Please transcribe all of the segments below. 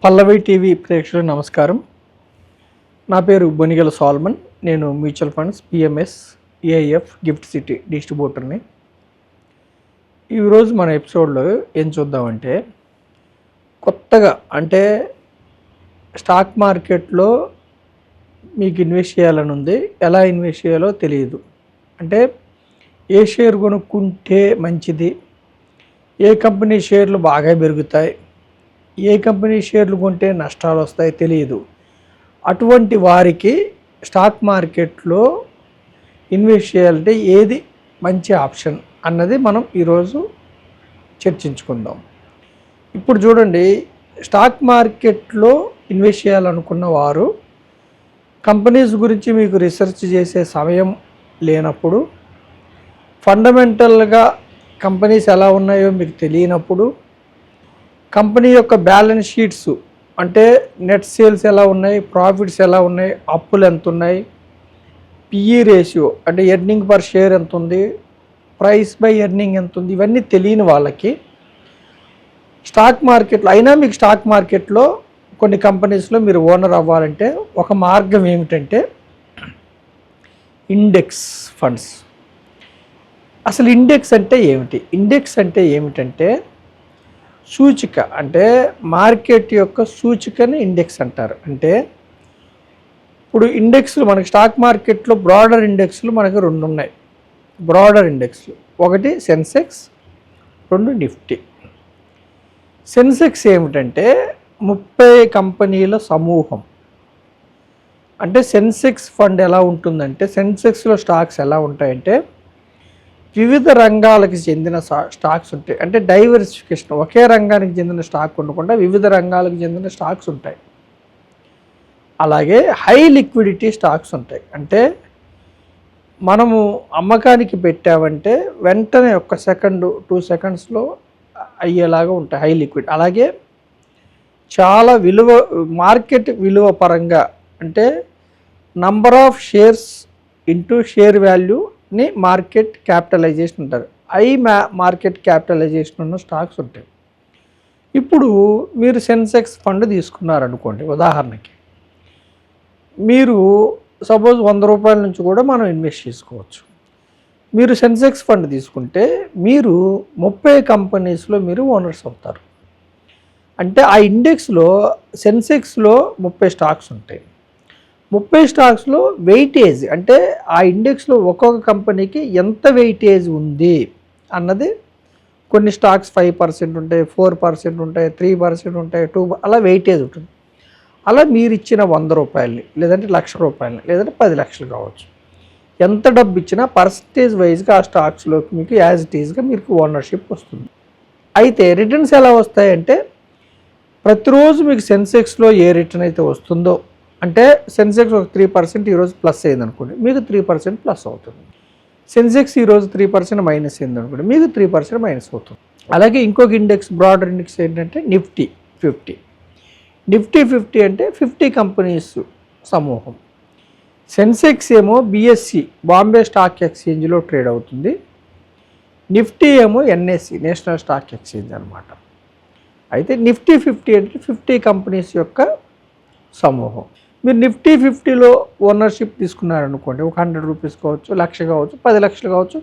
పల్లవి TV ప్రేక్షకులకు నమస్కారం. నా పేరు బొనిగల సాల్మన్. నేను mutual funds, PMS, AIF, gift city డిస్ట్రిబ్యూటర్ని. ఈరోజు మన ఎపిసోడ్లో ఏం చూద్దామంటే, కొత్తగా అంటే స్టాక్ మార్కెట్లో మీకు ఇన్వెస్ట్ చేయాలని ఉంది, ఎలా ఇన్వెస్ట్ చేయాలో తెలియదు. అంటే ఏ షేర్ కొనుక్కుంటే మంచిది, ఏ కంపెనీ షేర్లు బాగా పెరుగుతాయి, ఏ కంపెనీ షేర్లు కొంటే నష్టాలు వస్తాయి తెలియదు. అటువంటి వారికి స్టాక్ మార్కెట్లో ఇన్వెస్ట్ చేయాలంటే ఏది మంచి ఆప్షన్ అన్నది మనం ఈరోజు చర్చించుకుందాం. ఇప్పుడు చూడండి, స్టాక్ మార్కెట్లో ఇన్వెస్ట్ చేయాలనుకున్న వారు కంపెనీస్ గురించి మీకు రీసెర్చ్ చేసే సమయం లేనప్పుడు, ఫండమెంటల్గా కంపెనీస్ ఎలా ఉన్నాయో మీకు తెలియనప్పుడు, కంపెనీ యొక్క బ్యాలెన్స్ షీట్స్ అంటే నెట్ సేల్స్ ఎలా ఉన్నాయి, ప్రాఫిట్స్ ఎలా ఉన్నాయి, అప్పులు ఎంత ఉన్నాయి, పిఈ రేషియో అంటే ఎర్నింగ్ పర్ షేర్ ఎంత ఉంది, ప్రైస్ బై ఎర్నింగ్ ఎంత ఉంది, ఇవన్నీ తెలియని వాళ్ళకి స్టాక్ మార్కెట్లో అయినా మీకు స్టాక్ మార్కెట్లో కొన్ని కంపెనీస్లో మీరు ఓనర్ అవ్వాలంటే ఒక మార్గం ఏమిటంటే ఇండెక్స్ ఫండ్స్. అసలు ఇండెక్స్ అంటే ఏమిటి? ఇండెక్స్ అంటే ఏమిటంటే సూచిక, అంటే మార్కెట్ యొక్క సూచికని ఇండెక్స్ అంటారు. అంటే ఇప్పుడు ఇండెక్స్లు మనకి స్టాక్ మార్కెట్లో బ్రాడర్ ఇండెక్స్లు మనకి రెండు ఉన్నాయి. బ్రాడర్ ఇండెక్స్లు, ఒకటి సెన్సెక్స్, రెండు నిఫ్టీ. సెన్సెక్స్ ఏమిటంటే 30 కంపెనీల సమూహం. అంటే సెన్సెక్స్ ఫండ్ ఎలా ఉంటుందంటే, సెన్సెక్స్లో స్టాక్స్ ఎలా ఉంటాయంటే వివిధ రంగాలకు చెందిన స్టాక్స్ ఉంటాయి. అంటే డైవర్సిఫికేషన్, ఒకే రంగానికి చెందిన స్టాక్ ఉండకుండా వివిధ రంగాలకు చెందిన స్టాక్స్ ఉంటాయి. అలాగే హై లిక్విడిటీ స్టాక్స్ ఉంటాయి. అంటే మనము అమ్మకానికి పెట్టామంటే వెంటనే 1 సెకండ్ 2 సెకండ్స్లో అయ్యేలాగా ఉంటాయి, హై లిక్విడ్. అలాగే చాలా మార్కెట్ విలువ పరంగా అంటే number of shares into share వాల్యూని మార్కెట్ క్యాపిటలైజేషన్ ఉంటారు. మార్కెట్ క్యాపిటలైజేషన్ ఉన్న స్టాక్స్ ఉంటాయి. ఇప్పుడు మీరు సెన్సెక్స్ ఫండ్ తీసుకున్నారనుకోండి, ఉదాహరణకి మీరు సపోజ్ 100 రూపాయల నుంచి కూడా మనం ఇన్వెస్ట్ చేసుకోవచ్చు. మీరు సెన్సెక్స్ ఫండ్ తీసుకుంటే మీరు 30 కంపెనీస్లో మీరు ఓనర్స్ అవుతారు. అంటే ఆ ఇండెక్స్లో సెన్సెక్స్లో 30 స్టాక్స్ ఉంటాయి. 30 స్టాక్స్లో వెయిటేజ్ అంటే ఆ ఇండెక్స్లో ఒక్కొక్క కంపెనీకి ఎంత వెయిటేజ్ ఉంది అన్నది, కొన్ని స్టాక్స్ 5% ఉంటాయి, 4% ఉంటాయి, 3% ఉంటాయి, 2 అలా వెయిటేజ్ ఉంటుంది. అలా మీరు ఇచ్చిన 100 రూపాయలని, లేదంటే 1,00,000 రూపాయలని, లేదంటే 10 లక్షలు కావచ్చు, ఎంత డబ్బు ఇచ్చినా పర్సంటేజ్ వైజ్గా ఆ స్టాక్స్లోకి మీకు యాజ్ ఇట్ ఈజ్గా మీకు ఓనర్షిప్ వస్తుంది. అయితే రిటర్న్స్ ఎలా వస్తాయంటే, ప్రతిరోజు మీకు సెన్సెక్స్లో ఏ రిటర్న్ అయితే వస్తుందో, అంటే సెన్సెక్స్ ఒక 3% ఈరోజు ప్లస్ అయింది అనుకోండి, మీకు 3% ప్లస్ అవుతుంది. సెన్సెక్స్ ఈరోజు 3% మైనస్ అయింది అనుకోండి, మీకు 3% మైనస్ అవుతుంది. అలాగే ఇంకొక ఇండెక్స్, బ్రాడర్ ఇండెక్స్ ఏంటంటే నిఫ్టీ 50. నిఫ్టీ 50 అంటే 50 కంపెనీస్ సమూహం. సెన్సెక్స్ ఏమో బిఎస్సి, బాంబే స్టాక్ ఎక్స్చేంజ్లో ట్రేడ్ అవుతుంది. నిఫ్టీ ఏమో ఎన్ఎస్సి, నేషనల్ స్టాక్ ఎక్స్చేంజ్ అనమాట. అయితే నిఫ్టీ 50 అంటే 50 కంపెనీస్ యొక్క సమూహం. మీరు నిఫ్టీ 50లో ఓనర్షిప్ తీసుకున్నారనుకోండి, ఒక 100 రూపీస్ కావచ్చు, 1,00,000 కావచ్చు, 10 లక్షలు కావచ్చు,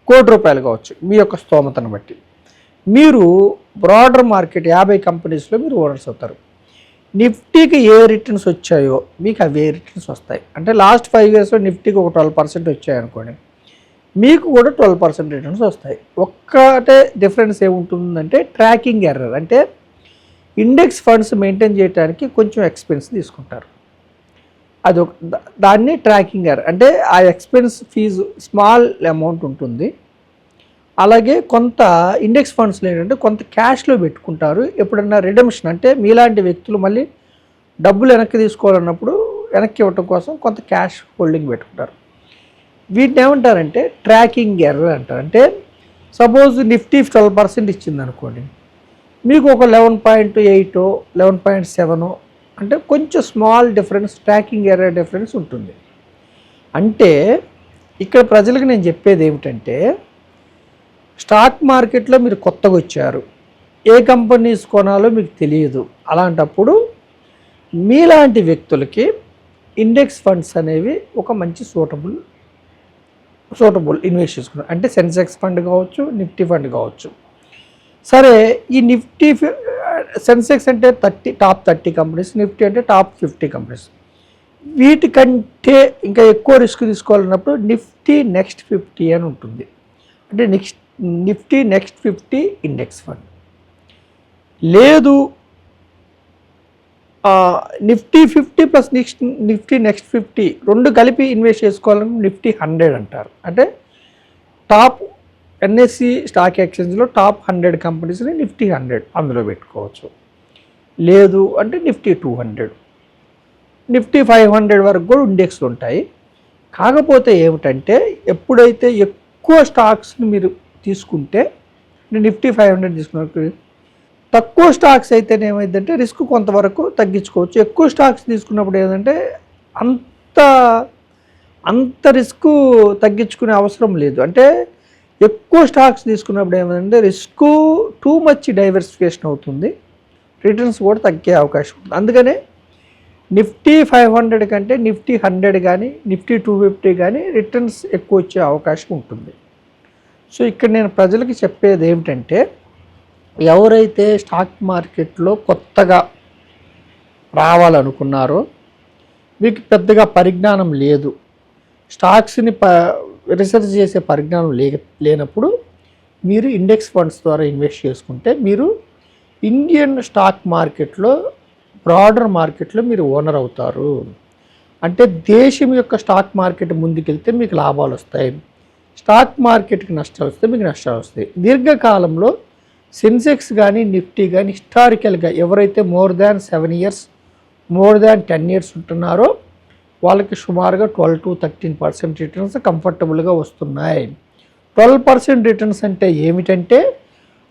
1,00,00,000 రూపాయలు కావచ్చు, మీ యొక్క స్తోమతను బట్టి. మీరు బ్రాడర్ మార్కెట్ 50 కంపెనీస్లో మీరు ఓనర్స్ అవుతారు. నిఫ్టీకి ఏ రిటర్న్స్ వచ్చాయో మీకు అవే రిటర్న్స్ వస్తాయి. అంటే లాస్ట్ 5 ఇయర్స్లో నిఫ్టీకి ఒక 12% వచ్చాయనుకోండి, మీకు కూడా 12% రిటర్న్స్ వస్తాయి. ఒక్కటే డిఫరెన్స్ ఏముంటుందంటే ట్రాకింగ్ ఎర్రర్. అంటే ఇండెక్స్ ఫండ్స్ మెయింటైన్ చేయడానికి కొంచెం ఎక్స్పెన్స్ తీసుకుంటారు, దాన్ని ట్రాకింగ్ ఎర్రర్. అంటే ఆ ఎక్స్పెన్స్ ఫీజు స్మాల్ అమౌంట్ ఉంటుంది. అలాగే కొంత ఇండెక్స్ ఫండ్స్లో ఏంటంటే కొంత క్యాష్లో పెట్టుకుంటారు. ఎప్పుడన్నా రిడమ్షన్ అంటే మీలాంటి వ్యక్తులు మళ్ళీ డబ్బులు వెనక్కి తీసుకోవాలన్నప్పుడు వెనక్కి ఇవ్వటం కోసం కొంత క్యాష్ హోల్డింగ్ పెట్టుకుంటారు. వీటిని ఏమంటారంటే ట్రాకింగ్ ఎర్రర్ అంటారు. అంటే సపోజ్ నిఫ్టీ 12% ఇచ్చింది అనుకోండి, మీకు ఒక 11.8 11.7 అంటే కొంచెం small difference, tracking error difference ఉంటుంది. అంటే ఇక్కడ ప్రజలకు నేను చెప్పేది ఏమిటంటే, స్టాక్ మార్కెట్లో మీరు కొత్తగా వచ్చారు, ఏ కంపెనీస్ కొనాలో మీకు తెలియదు, అలాంటప్పుడు మీలాంటి వ్యక్తులకి ఇండెక్స్ ఫండ్స్ అనేవి ఒక మంచి సూటబుల్ ఇన్వెస్ట్ చేసుకున్నారు. అంటే సెన్సెక్స్ ఫండ్ కావచ్చు, నిఫ్టీ ఫండ్ కావచ్చు. సరే, ఈ నిఫ్టీ సెన్సెక్స్ అంటే టాప్ 30 కంపెనీస్, నిఫ్టీ అంటే టాప్ 50 కంపెనీస్. వీటికంటే ఇంకా ఎక్కువ రిస్క్ తీసుకోవాలన్నప్పుడు నిఫ్టీ నెక్స్ట్ 50 అని ఉంటుంది. అంటే నిఫ్టీ నెక్స్ట్ 50 ఇండెక్స్ ఫండ్. లేదు నిఫ్టీ 50 ప్లస్ నిఫ్టీ నెక్స్ట్ 50 రెండు కలిపి ఇన్వెస్ట్ చేసుకోవాలని నిఫ్టీ 100 అంటారు. అంటే టాప్ ఎన్ఎస్సి స్టాక్ ఎక్స్చేంజ్లో టాప్ 100 కంపెనీస్ని నిఫ్టీ 100 అందులో పెట్టుకోవచ్చు. లేదు అంటే నిఫ్టీ 200, నిఫ్టీ 500 వరకు కూడా ఇండెక్స్లు ఉంటాయి. కాకపోతే ఏమిటంటే ఎప్పుడైతే ఎక్కువ స్టాక్స్ని మీరు తీసుకుంటే, నిఫ్టీ 500 తీసుకున్నప్పుడు తక్కువ స్టాక్స్ అయితేనే ఏమైందంటే రిస్క్ కొంతవరకు తగ్గించుకోవచ్చు. ఎక్కువ స్టాక్స్ తీసుకున్నప్పుడు ఏంటంటే అంత రిస్క్ తగ్గించుకునే అవసరం లేదు. అంటే ఎక్కువ స్టాక్స్ తీసుకున్నప్పుడు ఏమైందంటే రిస్క్ టూ మచ్ డైవర్సిఫికేషన్ అవుతుంది, రిటర్న్స్ కూడా తగ్గే అవకాశం ఉంటుంది. అందుకనే నిఫ్టీ 500 కంటే నిఫ్టీ 100 కానీ నిఫ్టీ 250 కానీ రిటర్న్స్ ఎక్కువ వచ్చే అవకాశం ఉంటుంది. సో ఇక్కడ నేను ప్రజలకి చెప్పేది ఏమిటంటే, ఎవరైతే స్టాక్ మార్కెట్లో కొత్తగా రావాలనుకున్నారో, మీకు పెద్దగా పరిజ్ఞానం లేదు, స్టాక్స్ని రీసెర్చ్ చేసే పరిజ్ఞానం లేనప్పుడు మీరు ఇండెక్స్ ఫండ్స్ ద్వారా ఇన్వెస్ట్ చేసుకుంటే మీరు ఇండియన్ స్టాక్ మార్కెట్లో, బ్రాడర్ మార్కెట్లో మీరు ఓనర్ అవుతారు. అంటే దేశం యొక్క స్టాక్ మార్కెట్ ముందుకెళ్తే మీకు లాభాలు వస్తాయి, స్టాక్ మార్కెట్కి నష్టాలు వస్తే మీకు నష్టాలు వస్తాయి. దీర్ఘకాలంలో సెన్సెక్స్ కానీ నిఫ్టీ కానీ హిస్టారికల్గా ఎవరైతే more than 7 years, more than 10 years ఉంటున్నారో వాళ్ళకి సుమారుగా 12 to 13% రిటర్న్స్ కంఫర్టబుల్గా వస్తున్నాయి. 12% రిటర్న్స్ అంటే ఏమిటంటే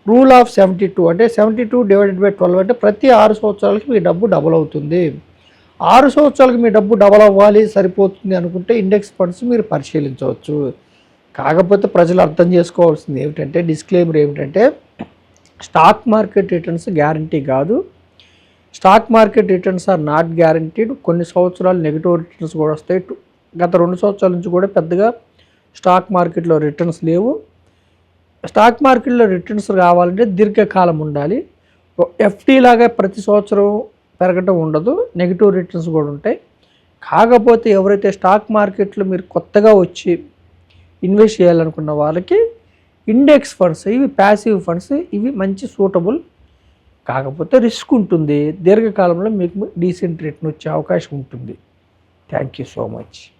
రూల్ ఆఫ్ 72, అంటే 72 డివైడెడ్ బై 12 అంటే ప్రతి 6 సంవత్సరాలకి మీ డబ్బు డబుల్ అవుతుంది. 6 సంవత్సరాలకి మీ డబ్బు డబుల్ అవ్వాలి, సరిపోతుంది అనుకుంటే ఇండెక్స్ ఫండ్స్ మీరు పరిశీలించవచ్చు. కాకపోతే ప్రజలు అర్థం చేసుకోవాల్సింది ఏమిటంటే, డిస్క్లైమర్ ఏమిటంటే, స్టాక్ మార్కెట్ రిటర్న్స్ గ్యారంటీ కాదు, stock market returns are not guaranteed. కొన్ని సంవత్సరాలు నెగిటివ్ రిటర్న్స్ కూడా వస్తాయి. గత 2 సంవత్సరాల నుంచి కూడా పెద్దగా స్టాక్ మార్కెట్లో రిటర్న్స్ లేవు. స్టాక్ మార్కెట్లో రిటర్న్స్ రావాలంటే దీర్ఘకాలం ఉండాలి. ఎఫ్డీ లాగా ప్రతి సంవత్సరం పెరగటం ఉండదు, నెగిటివ్ రిటర్న్స్ కూడా ఉంటాయి. కాకపోతే ఎవరైతే స్టాక్ మార్కెట్లో మీరు కొత్తగా వచ్చి ఇన్వెస్ట్ చేయాలనుకున్న వాళ్ళకి ఇండెక్స్ ఫండ్స్, ఇవి ప్యాసివ్ ఫండ్స్, ఇవి మంచి సూటబుల్. కాకపోతే రిస్క్ ఉంటుంది, దీర్ఘకాలంలో మీకు డీసెంట్ రిటర్న్ వచ్చే అవకాశం ఉంటుంది. Thank you so much.